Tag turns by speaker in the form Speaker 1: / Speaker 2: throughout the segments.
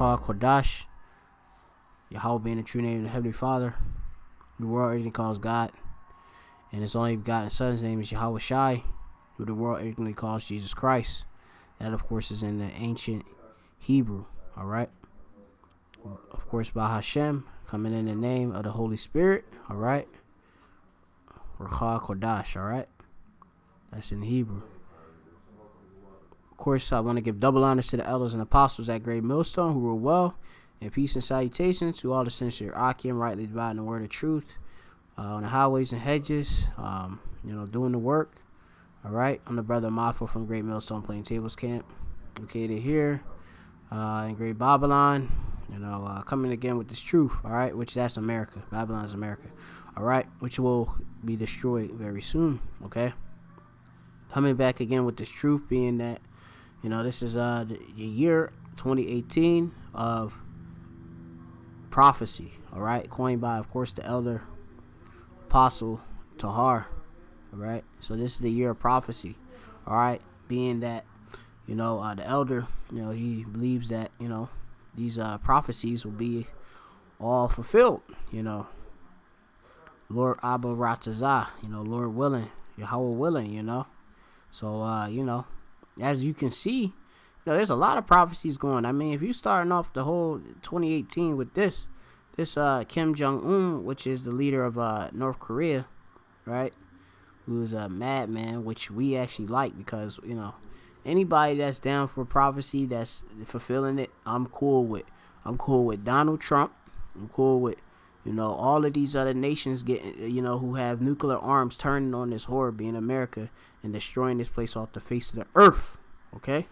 Speaker 1: Rachah Kodash, Yahweh being the true name of the Heavenly Father, the world originally calls God, and His only begotten Son's name is Yahweh Shai, who the world originally calls Jesus Christ. That, of course, is in the ancient Hebrew. All right. Of course, by Hashem, coming in the name of the Holy Spirit. All right. Rachah Kodash. All right. That's in Hebrew. Of course, I want to give double honors to the elders and apostles at Great Millstone who rule well. And peace and salutations to all the sincere Akim, rightly dividing the word of truth on the highways and hedges, doing the work. All right. I'm the brother Mafo from Great Millstone Playing Tables Camp, located here in Great Babylon. Coming again with this truth. All right. Which that's America. Babylon is America. All right. Which will be destroyed very soon. Okay. Coming back again with this truth, being that, this is the year 2018 of prophecy, all right, coined by, of course, the elder apostle Tahar, all right. So this is the year of prophecy, all right, being that, the elder, he believes that, these prophecies will be all fulfilled, Lord Abba Ratazah, Lord willing, Yahweh willing, So, as you can see, there's a lot of prophecies going. I mean, if you're starting off the whole 2018 with this Kim Jong-un, which is the leader of North Korea, right, who's a madman, which we actually like because, anybody that's down for prophecy, that's fulfilling it, I'm cool with. I'm cool with Donald Trump. I'm cool with, all of these other nations getting, who have nuclear arms turning on this horror being America and destroying this place off the face of the earth, okay?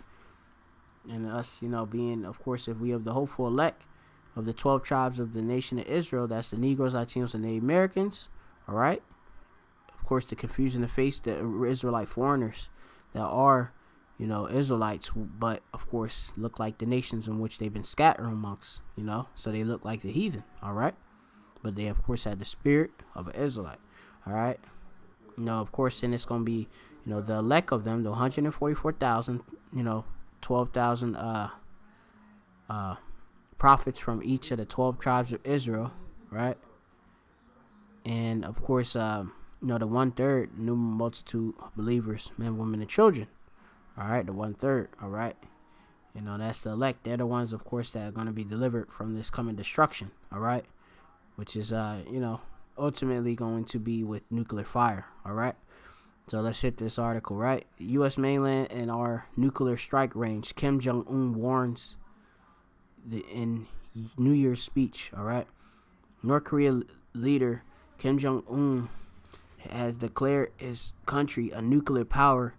Speaker 1: And us, being, of course, if we have the hopeful elect of the 12 tribes of the nation of Israel, that's the Negroes, Latinos, and Native Americans, all right? Of course, the confusion to face the Israelite foreigners that are, Israelites, but, of course, look like the nations in which they've been scattered amongst, so they look like the heathen, all right? But they, of course, had the spirit of an Israelite, all right? Of course, then it's going to be, the elect of them, the 144,000, 12,000 prophets from each of the 12 tribes of Israel, right? And, of course, the 1/3, numerous multitude of believers, men, women, and children, all right? The 1/3, all right? That's the elect. They're the ones, of course, that are going to be delivered from this coming destruction, all right? Which is, ultimately going to be with nuclear fire, all right? So let's hit this article, right? U.S. mainland and our nuclear strike range. Kim Jong-un warns in New Year's speech, all right? North Korea leader Kim Jong-un has declared his country a nuclear power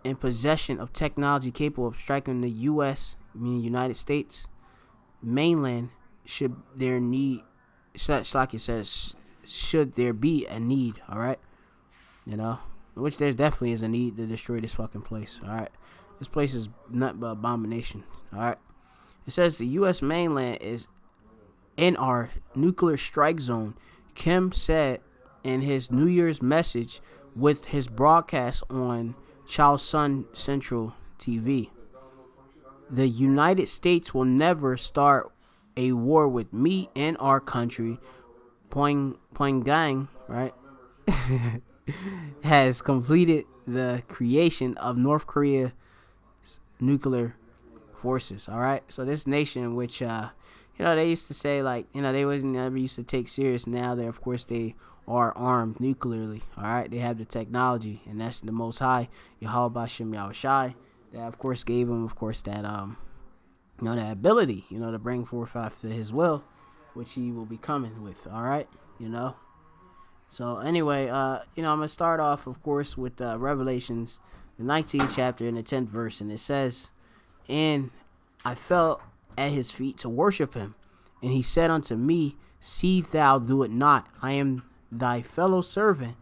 Speaker 1: in possession of technology capable of striking the U.S., meaning United States, mainland, should there be a need, all right? Which there definitely is a need to destroy this fucking place, all right? This place is nothing but abomination, all right? It says the U.S. mainland is in our nuclear strike zone, Kim said in his New Year's message with his broadcast on Chao Sun Central TV. The United States will never start a war with me and our country. Pyongyang, right, has completed the creation of North Korea's nuclear forces. All right, so this nation, which they used to say, like, they wasn't never used to take serious. Now they, of course, they are armed nuclearly. All right, they have the technology, and that's the Most High, Yahweh Bashem Yahweh Shai, that, of course, gave them, of course, that that ability, to bring forth after His will, which He will be coming with. All right, So anyway, I'm gonna start off, of course, with Revelations, the 19th chapter and the 10th verse, and it says, "And I fell at His feet to worship Him, and He said unto me, See thou do it not. I am thy fellow servant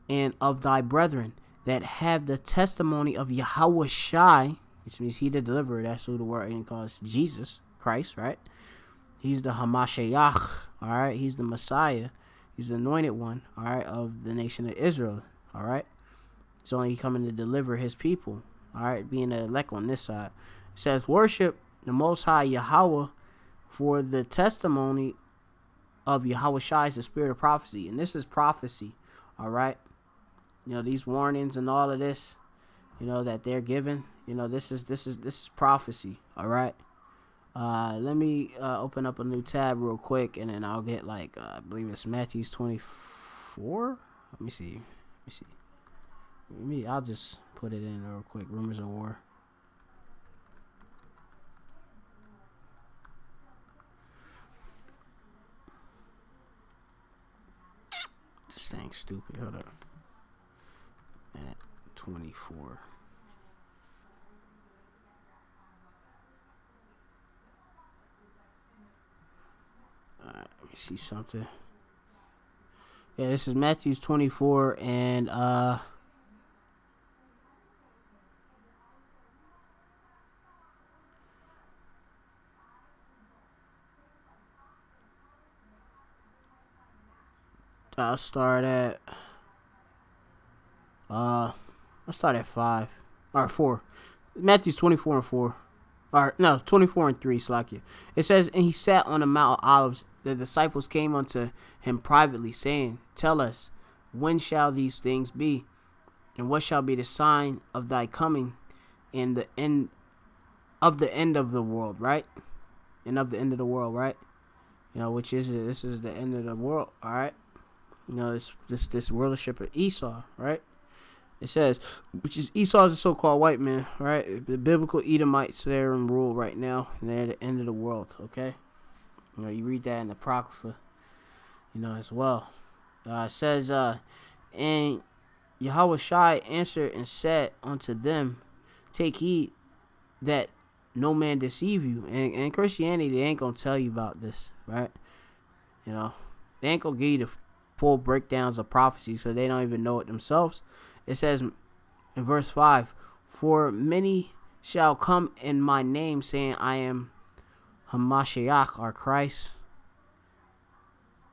Speaker 1: and of thy brethren that have the testimony of Yahweh Shai," which means He the deliverer. That's who the word calls Jesus Christ, right? He's the Hamashiach, all right? He's the Messiah. He's the anointed one, all right, of the nation of Israel, all right? So He's coming to deliver His people, all right, being the elect on this side. It says, "Worship the Most High Yahweh For the testimony of Yahweh Shai is the spirit of prophecy. And this is prophecy. All right. These warnings and all of this, that they're given, this is prophecy. All right. Let me open up a new tab real quick, and then I'll get I believe it's Matthew's 24. Let me see. I'll just put it in real quick. Rumors of war. This thing's stupid. Hold up. At 24. Alright, let me see something. Yeah, this is Matthew's 24, and I'll start at 5 or 4. Matthew's 24 and 4. Or no, 24 and 3, Slakia. It says, and he sat on the Mount of Olives. The disciples came unto him privately, saying, Tell us, when shall these things be? And what shall be the sign of thy coming and the end of the world, right? And of the end of the world, right? Which is it? This is the end of the world, all right? This rulership of Esau, right? It says, which is Esau is a so-called white man, right? The biblical Edomites, they're in rule right now, and they're at the end of the world, okay? You read that in the Apocrypha, as well. It says, and Yahweh Shai answered and said unto them, Take heed that no man deceive you. And in Christianity, they ain't going to tell you about this, right? They ain't going to give you the full breakdowns of prophecies, so they don't even know it themselves. It says in verse 5, For many shall come in my name, saying, I am Hamashiach, or Christ,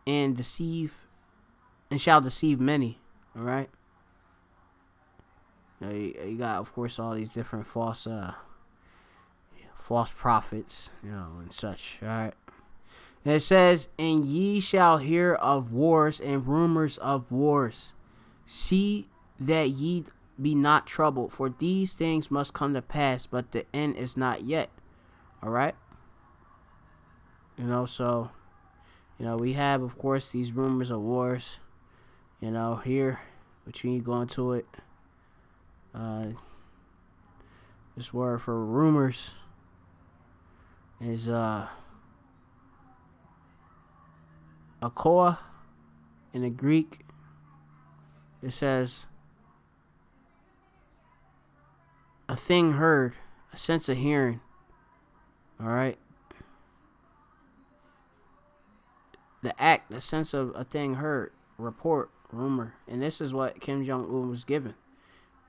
Speaker 1: and shall deceive many. All right. You got, of course, all these different false prophets, and such. All right. And it says, And ye shall hear of wars and rumors of wars. See that ye be not troubled, for these things must come to pass, but the end is not yet. All right. So, we have, of course, these rumors of wars, here, which when you go into it, this word for rumors is, akoa in the Greek. It says, a thing heard, a sense of hearing. All right. The act, the sense of a thing heard, report, rumor. And this is what Kim Jong-un was given.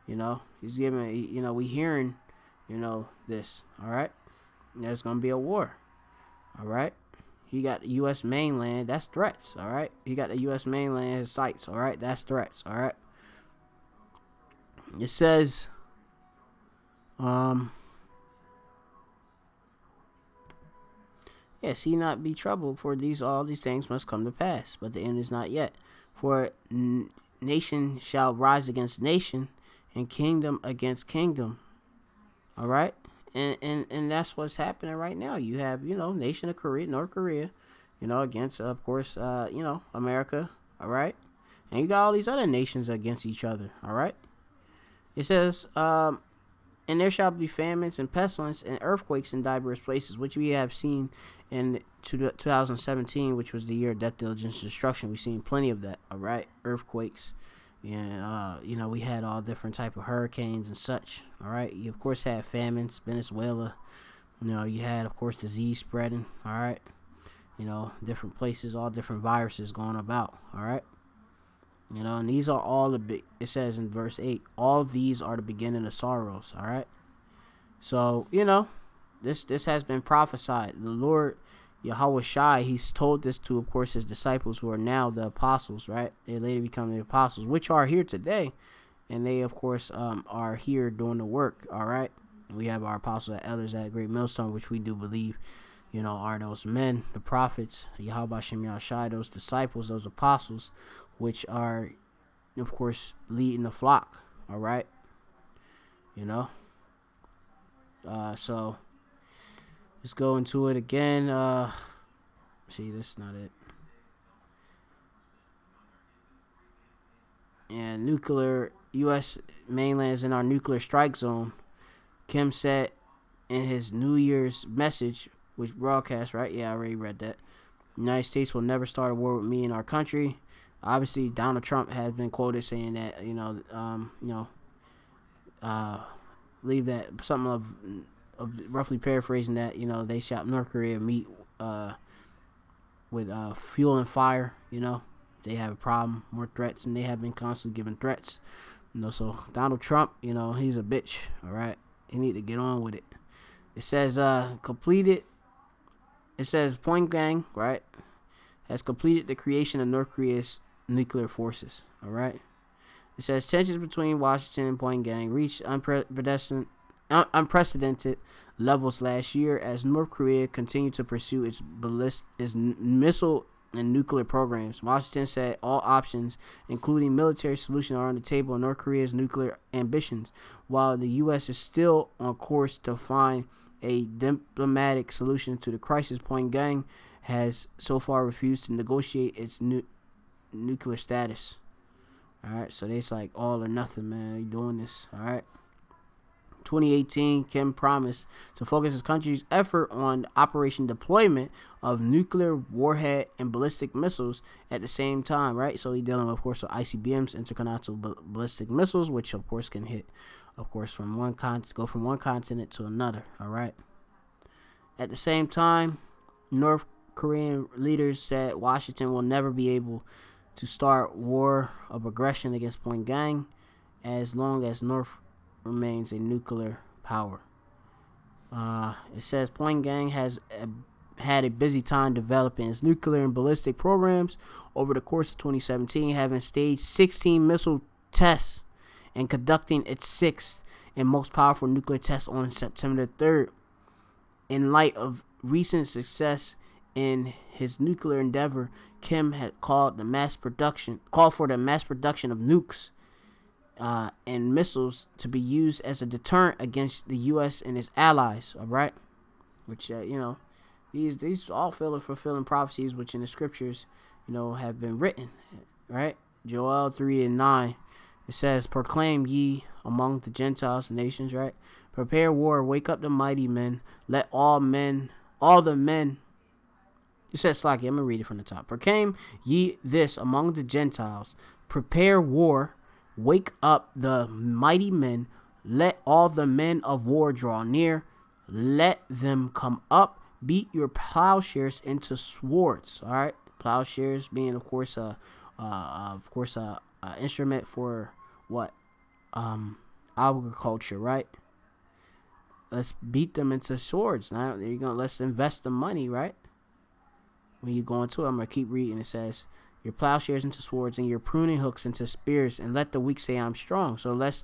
Speaker 1: He's given, we hearing, this. All right. There's going to be a war. All right. He got the U.S. mainland. That's threats. All right. He got the U.S. mainland, his sites. All right. That's threats. All right. It says, Yes, he not be troubled, for all these things must come to pass, but the end is not yet. For nation shall rise against nation, and kingdom against kingdom. All right, and that's what's happening right now. You have nation of Korea, North Korea, against of course America. All right, and you got all these other nations against each other. All right, it says and there shall be famines and pestilence and earthquakes in diverse places, which we have seen in 2017, which was the year of death, diligence, destruction. We've seen plenty of that, all right? Earthquakes. And, we had all different type of hurricanes and such, all right? You, of course, had famines, Venezuela. You had, of course, disease spreading, all right? Different places, all different viruses going about, all right? And these are all it says in verse 8, all these are the beginning of sorrows, all right? So, this has been prophesied. The Lord, Yahweh Shai, he's told this to, of course, his disciples who are now the apostles, right? They later become the apostles, which are here today. And they, of course, are here doing the work, all right? We have our apostles and elders at Great Millstone, which we do believe, are those men, the prophets, Yahweh Shem Yahushai, those disciples, those apostles, which are, of course, leading the flock. All right, so let's go into it again. See, this is not it. And nuclear, U.S. mainland is in our nuclear strike zone. Kim said in his New Year's message, which broadcast, right? Yeah, I already read that. The United States will never start a war with me in our country. Obviously, Donald Trump has been quoted saying that, leave that, something of roughly paraphrasing that, they shot North Korea meet with fuel and fire. They have a problem, more threats, and they have been constantly giving threats. So Donald Trump, he's a bitch. All right, he need to get on with it. It says completed. It says Pyongyang, right, has completed the creation of North Korea's nuclear forces. All right. It says tensions between Washington and Pyongyang reached unprecedented levels last year as North Korea continued to pursue its missile and nuclear programs. Washington said all options, including military solutions, are on the table in North Korea's nuclear ambitions, while the U.S. is still on course to find a diplomatic solution to the crisis. Pyongyang has so far refused to negotiate its nuclear status. All right, so it's like all or nothing, man. You doing this, all right? 2018, Kim promised to focus his country's effort on operation deployment of nuclear warhead and ballistic missiles at the same time, right? So he's dealing, of course, with ICBMs, intercontinental ballistic missiles, which, of course, can hit, of course, from one continent to another, all right? At the same time, North Korean leaders said Washington will never be able to start war of aggression against Pyongyang as long as North remains a nuclear power. It says Pyongyang has had a busy time developing its nuclear and ballistic programs over the course of 2017, having staged 16 missile tests and conducting its sixth and most powerful nuclear test on September 3rd. In light of recent success in his nuclear endeavor, Kim had called for the mass production of nukes and missiles to be used as a deterrent against the U.S. and its allies. All right, which these all fulfilling prophecies, which in the scriptures, have been written. Right, Joel 3:9. It says, "Proclaim ye among the Gentiles and nations." Right, prepare war, wake up the mighty men, let all the men. It says, "Slacky." I'm gonna read it from the top. Proclaim ye this among the Gentiles: prepare war. Wake up the mighty men, let all the men of war draw near, let them come up, beat your plowshares into swords. All right, plowshares being, of course, a instrument for what, agriculture, right? Let's beat them into swords. Now let's invest the money, right? When you go into it, I'm gonna keep reading. It says, your plowshares into swords and your pruning hooks into spears, and let the weak say I'm strong. So let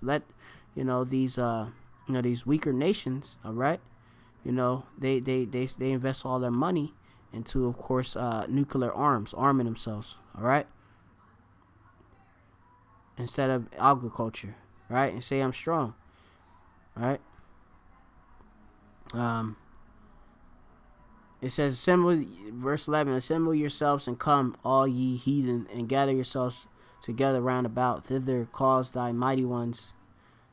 Speaker 1: these weaker nations, all right, they invest all their money into, of course, nuclear arming themselves, all right, instead of agriculture, right, and say I'm strong, right. It says, assemble, verse 11, assemble yourselves and come, all ye heathen, and gather yourselves together round about. Thither cause thy mighty ones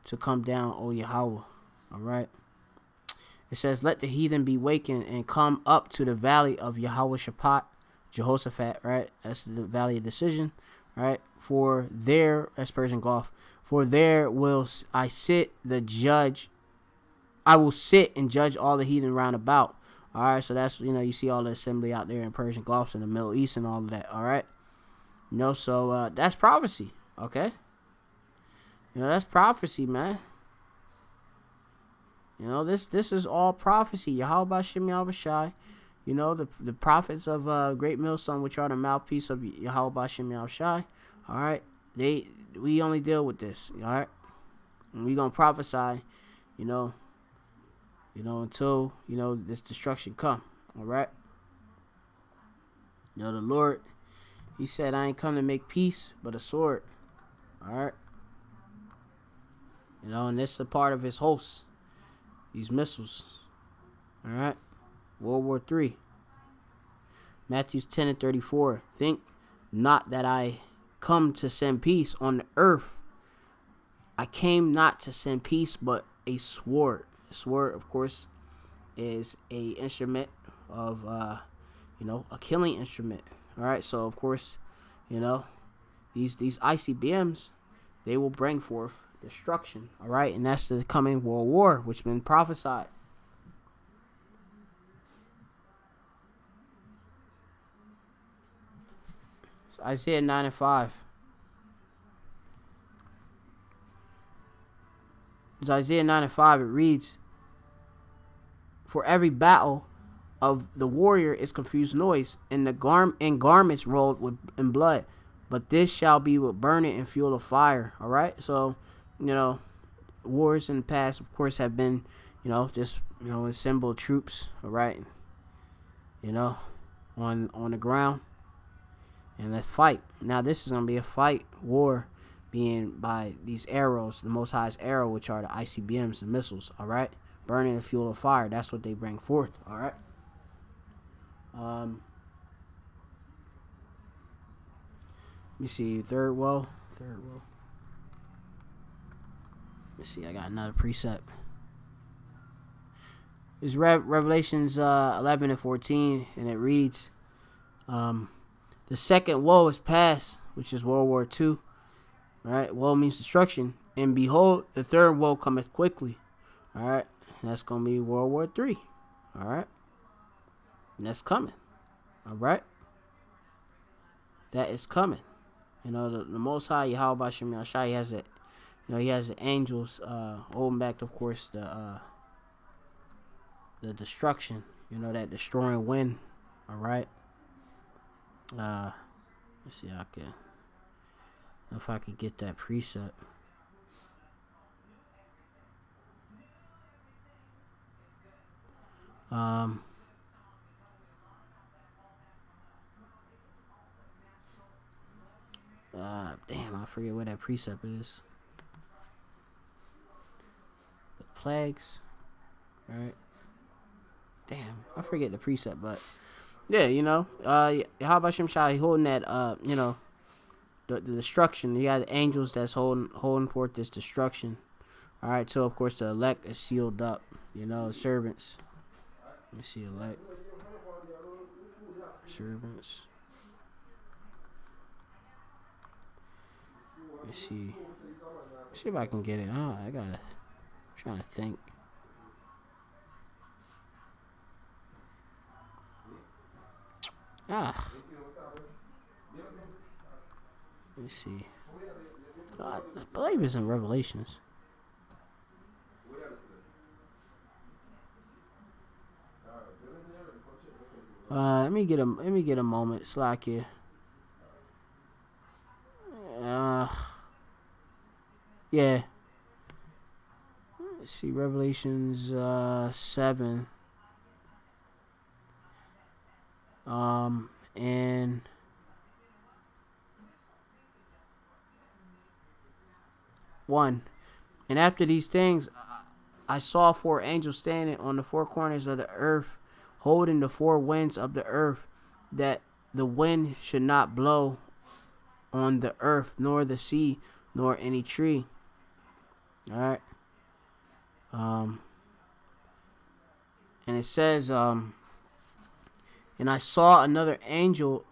Speaker 1: to come down, O Yahweh. All right. It says, let the heathen be wakened and come up to the valley of Yahweh Shaphat, Jehoshaphat, right? That's the valley of decision, right? For there, that's Persian Gulf, for there will I sit the judge. I will sit and judge all the heathen round about. All right, so that's, you see all the assembly out there in Persian Gulf and the Middle East and all of that. All right, so that's prophecy. Okay, that's prophecy, man. This is all prophecy. Yahweh Shem Yahushai, the prophets of Great Millstone, which are the mouthpiece of Yahweh Shem Yahushai. All right, we only deal with this. All right, and we gonna prophesy, until this destruction come. All right. You know, the Lord, he said, I ain't come to make peace, but a sword. All right. You know, and this is a part of his host, these missiles. All right. World War III. Matthew 10:34. Think not that I come to send peace on the earth. I came not to send peace, but a sword. A sword, of course, is a instrument of, a killing instrument. All right. So, of course, you know, these ICBMs, they will bring forth destruction. All right. And that's the coming World War, which has been prophesied. It's Isaiah 9:5. It's Isaiah 9:5. It reads, for every battle of the warrior is confused noise, and garments rolled in blood. But this shall be with burning and fuel of fire. All right. So, wars in the past, of course, have been, just assemble troops. All right. On the ground, and let's fight. Now this is gonna be a fight war, being by these arrows, the Most High's arrow, which are the ICBMs, the missiles. All right. Burning the fuel of fire. That's what they bring forth. All right. Let me see. Third woe. Let me see. I got another precept. It's Revelations 11:14, and it reads, the second woe is past, which is World War II. All right. Woe means destruction. And behold, the third woe cometh quickly. All right. That's going to be World War III. All right. And that's coming. All right. That is coming. The Most High, Yahweh Bashem Yahshai, he has it. He has the angels holding back, of course, the destruction. That destroying wind. All right. Let's see if I could get that precept. Damn, I forget where that precept is. The plagues, right? Damn, I forget the precept, but yeah, how about Shem Shai holding that, the destruction. You got the angels that's holding forth this destruction. All right, so of course the elect is sealed up. Servants. Let me see, elect, servants. Let me see. See if I can get it. Oh, I'm trying to think. Let me see. I believe it's in Revelations. Let me get a moment. Slack here. Yeah. Let's see, Revelations 7. And one. And after these things, I saw 4 angels standing on the 4 corners of the earth, holding the 4 winds of the earth, that the wind should not blow on the earth, nor the sea, nor any tree. All right. And it says, and I saw another angel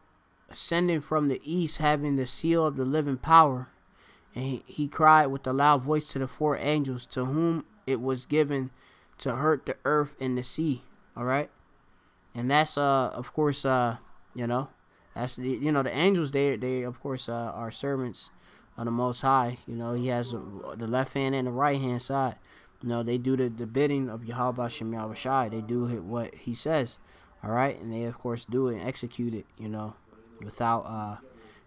Speaker 1: ascending from the east, having the seal of the living power. And he cried with a loud voice to the 4 angels, to whom it was given to hurt the earth and the sea. All right. And that's, of course, that's the, the angels, they of course, are servants of the Most High. He has the left hand and the right hand side. They do the bidding of Yahweh Shem Yahweh Shai. They do what he says. All right. And they, of course, do it and execute it, without,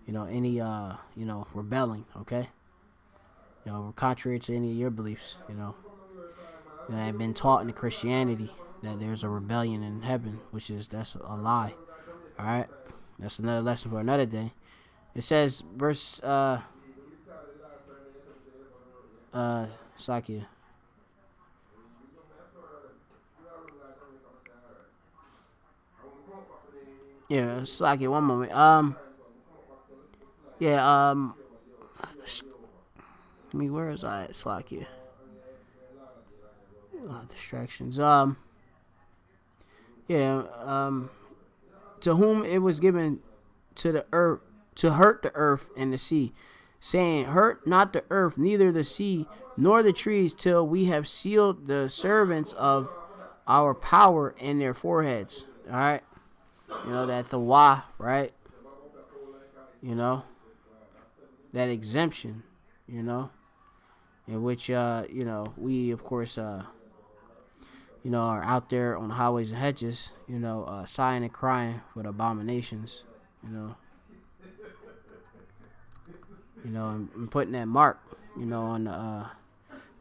Speaker 1: any, rebelling. Okay. Contrary to any of your beliefs, that have been taught in Christianity. that there's a rebellion in heaven, that's a lie. All right, that's another lesson for another day. It says verse Sakia. Yeah, Sakia. One moment. Yeah. Where is I at Sakia? Distractions. Yeah. To whom it was given to the earth to hurt the earth and the sea, saying, hurt not the earth, neither the sea, nor the trees, till we have sealed the servants of our power in their foreheads. All right, that the wah, right? You know that exemption. In which we of course are out there on the highways and hedges, sighing and crying for the abominations, you know, and putting that mark, on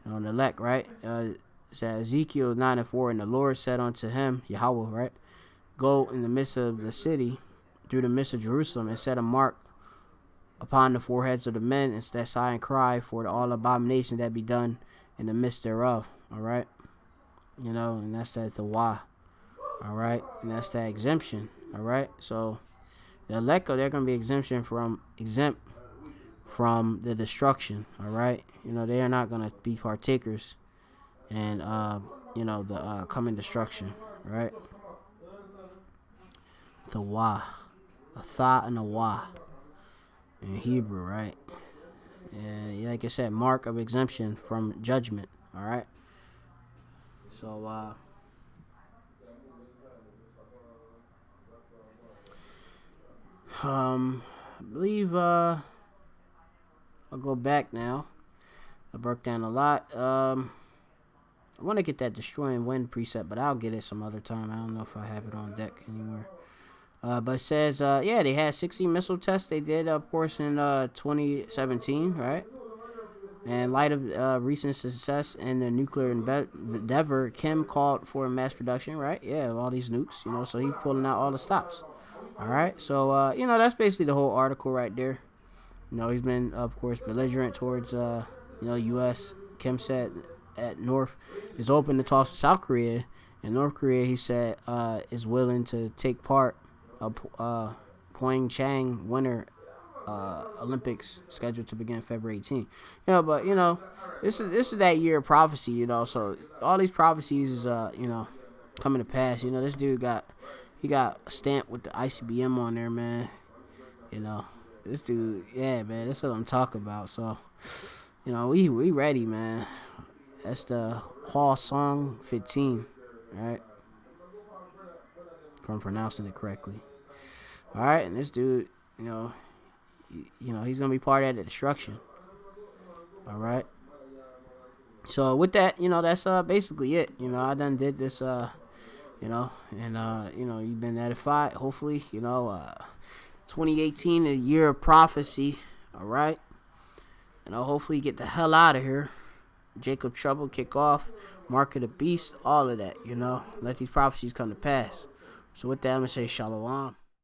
Speaker 1: the elect, right? It says Ezekiel 9:4, and the Lord said unto him, Yahweh, right? Go in the midst of the city, through the midst of Jerusalem, and set a mark upon the foreheads of the men, and that sigh and cry for all abominations that be done in the midst thereof. All right, and that's that the why. All right, and that's that exemption. All right, so the elect, they're gonna be exempt from the destruction. All right, they are not gonna be partakers and the coming destruction. Right, the wah, a tha and a wah in Hebrew, right? And like I said, mark of exemption from judgment. All right. So I believe I'll go back now. I broke down a lot. I want to get that destroying wind preset, but I'll get it some other time. I don't know if I have it on deck anywhere. But it says, they had 16 missile tests they did, of course, in 2017, right? And in light of recent success in the nuclear endeavor, Kim called for mass production, right? Yeah, of all these nukes, so he's pulling out all the stops. All right, so, that's basically the whole article right there. He's been, of course, belligerent towards, U.S. Kim said at North is open to talks with South Korea. And North Korea, he said, is willing to take part of Pyeongchang Winter Olympics scheduled to begin February 18th. But this is that year of prophecy. So all these prophecies is coming to pass. This dude got stamped with the ICBM on there, man. This dude, yeah, man, that's what I'm talking about. So we ready, man. That's the Hall Song 15, right? If I'm pronouncing it correctly. All right, and this dude, he's gonna be part of that destruction. All right. So with that, that's basically it. I done did this, and you've been edified. Hopefully, 2018, a year of prophecy. All right. Hopefully you get the hell out of here. Jacob Trouble, kick off, Mark of the Beast, all of that. Let these prophecies come to pass. So with that, I'm gonna say shalom.